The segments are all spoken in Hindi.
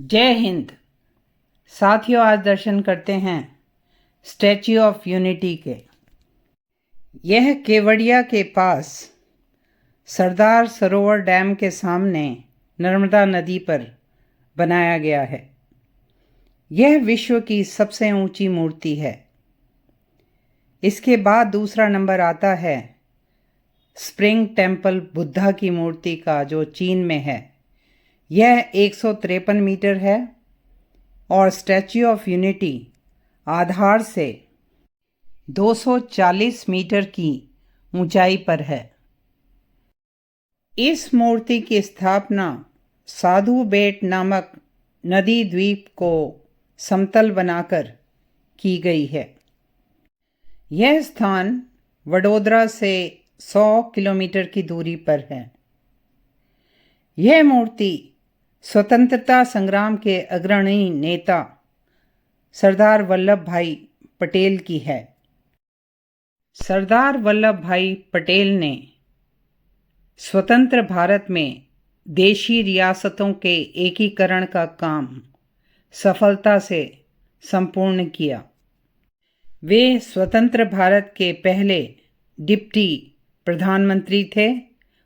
जय हिंद। साथियों, आज दर्शन करते हैं स्टैच्यू ऑफ यूनिटी के। यह केवड़िया के पास सरदार सरोवर डैम के सामने नर्मदा नदी पर बनाया गया है। यह विश्व की सबसे ऊंची मूर्ति है। इसके बाद दूसरा नंबर आता है स्प्रिंग टेम्पल बुद्धा की मूर्ति का, जो चीन में है। यह 153 मीटर है और स्टैच्यू ऑफ यूनिटी आधार से 240 मीटर की ऊंचाई पर है। इस मूर्ति की स्थापना साधु बेट नामक नदी द्वीप को समतल बनाकर की गई है। यह स्थान वडोदरा से 100 किलोमीटर की दूरी पर है। यह मूर्ति स्वतंत्रता संग्राम के अग्रणी नेता सरदार वल्लभ भाई पटेल की है। सरदार वल्लभ भाई पटेल ने स्वतंत्र भारत में देशी रियासतों के एकीकरण का काम सफलता से संपूर्ण किया। वे स्वतंत्र भारत के पहले डिप्टी प्रधानमंत्री थे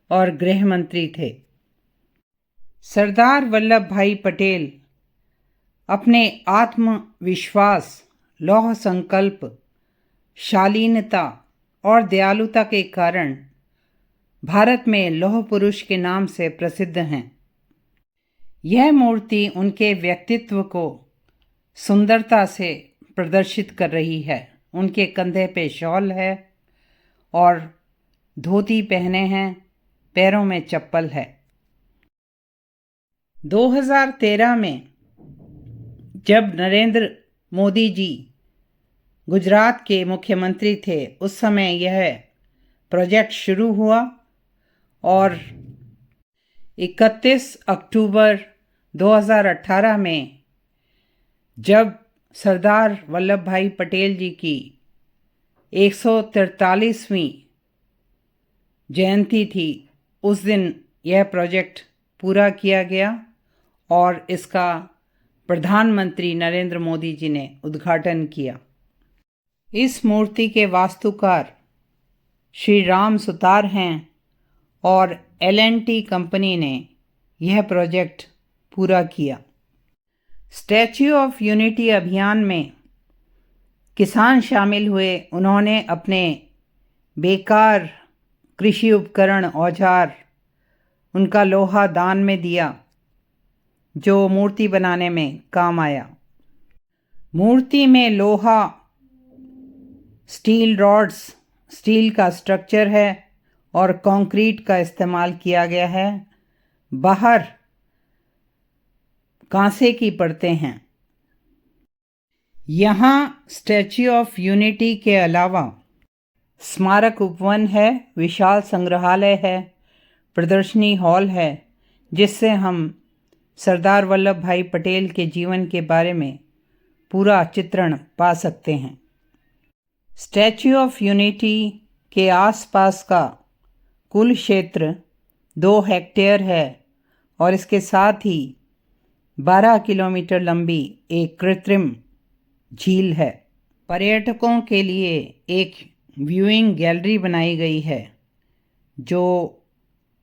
और गृह मंत्री थे। सरदार वल्लभ भाई पटेल अपने आत्मविश्वास, लौह संकल्प, शालीनता और दयालुता के कारण भारत में लौह पुरुष के नाम से प्रसिद्ध हैं। यह मूर्ति उनके व्यक्तित्व को सुंदरता से प्रदर्शित कर रही है। उनके कंधे पे शॉल है और धोती पहने हैं, पैरों में चप्पल है। 2013 में जब नरेंद्र मोदी जी गुजरात के मुख्यमंत्री थे, उस समय यह प्रोजेक्ट शुरू हुआ और 31 अक्टूबर 2018 में जब सरदार वल्लभ भाई पटेल जी की 143वीं जयंती थी, उस दिन यह प्रोजेक्ट पूरा किया गया और इसका प्रधानमंत्री नरेंद्र मोदी जी ने उद्घाटन किया। इस मूर्ति के वास्तुकार श्री राम सुतार हैं और L&T कंपनी ने यह प्रोजेक्ट पूरा किया। स्टैच्यू ऑफ यूनिटी अभियान में किसान शामिल हुए। उन्होंने अपने बेकार कृषि उपकरण, औजार, उनका लोहा दान में दिया, जो मूर्ति बनाने में काम आया। मूर्ति में लोहा, स्टील रॉड्स, स्टील का स्ट्रक्चर है और कंक्रीट का इस्तेमाल किया गया है। बाहर कांसे की परतें हैं। यहाँ स्टैच्यू ऑफ यूनिटी के अलावा स्मारक उपवन है, विशाल संग्रहालय है, प्रदर्शनी हॉल है, जिससे हम सरदार वल्लभ भाई पटेल के जीवन के बारे में पूरा चित्रण पा सकते हैं। स्टैच्यू ऑफ यूनिटी के आसपास का कुल क्षेत्र 2 हेक्टेयर है और इसके साथ ही 12 किलोमीटर लंबी एक कृत्रिम झील है। पर्यटकों के लिए एक व्यूइंग गैलरी बनाई गई है, जो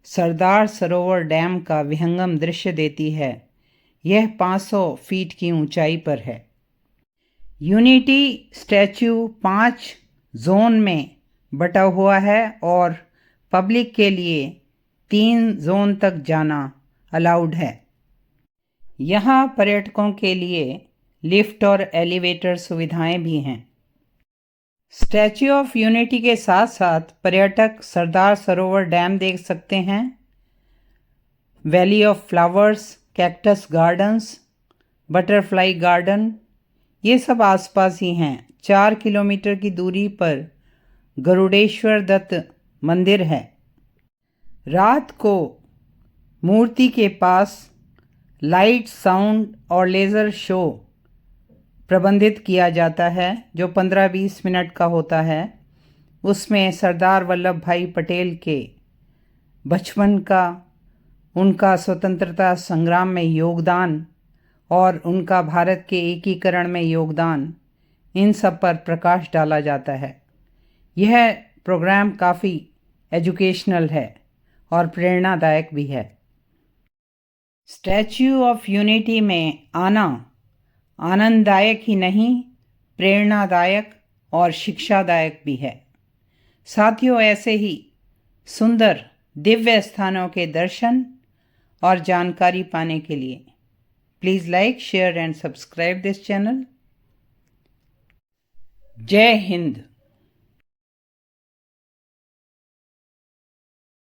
सरदार सरोवर डैम का विहंगम दृश्य देती है। यह 500 फीट की ऊंचाई पर है। यूनिटी स्टैच्यू 5 जोन में बटा हुआ है और पब्लिक के लिए 3 जोन तक जाना अलाउड है। यहाँ पर्यटकों के लिए लिफ्ट और एलिवेटर सुविधाएं भी हैं। स्टैच्यू ऑफ यूनिटी के साथ साथ पर्यटक सरदार सरोवर डैम देख सकते हैं, valley of flowers, cactus gardens, butterfly garden, ये सब आसपास ही हैं। 4 किलोमीटर की दूरी पर गरुड़ेश्वर दत्त मंदिर है। रात को मूर्ति के पास लाइट, साउंड और लेज़र शो प्रबंधित किया जाता है, जो 15-20 मिनट का होता है। उसमें सरदार वल्लभ भाई पटेल के बचपन का, उनका स्वतंत्रता संग्राम में योगदान और उनका भारत के एकीकरण में योगदान, इन सब पर प्रकाश डाला जाता है। यह प्रोग्राम काफ़ी एजुकेशनल है और प्रेरणादायक भी है। स्टैच्यू ऑफ यूनिटी में आना आनंददायक ही नहीं, प्रेरणादायक और शिक्षादायक भी है। साथियों, ऐसे ही सुंदर दिव्य स्थानों के दर्शन और जानकारी पाने के लिए please like, share and subscribe this channel. जय हिंद।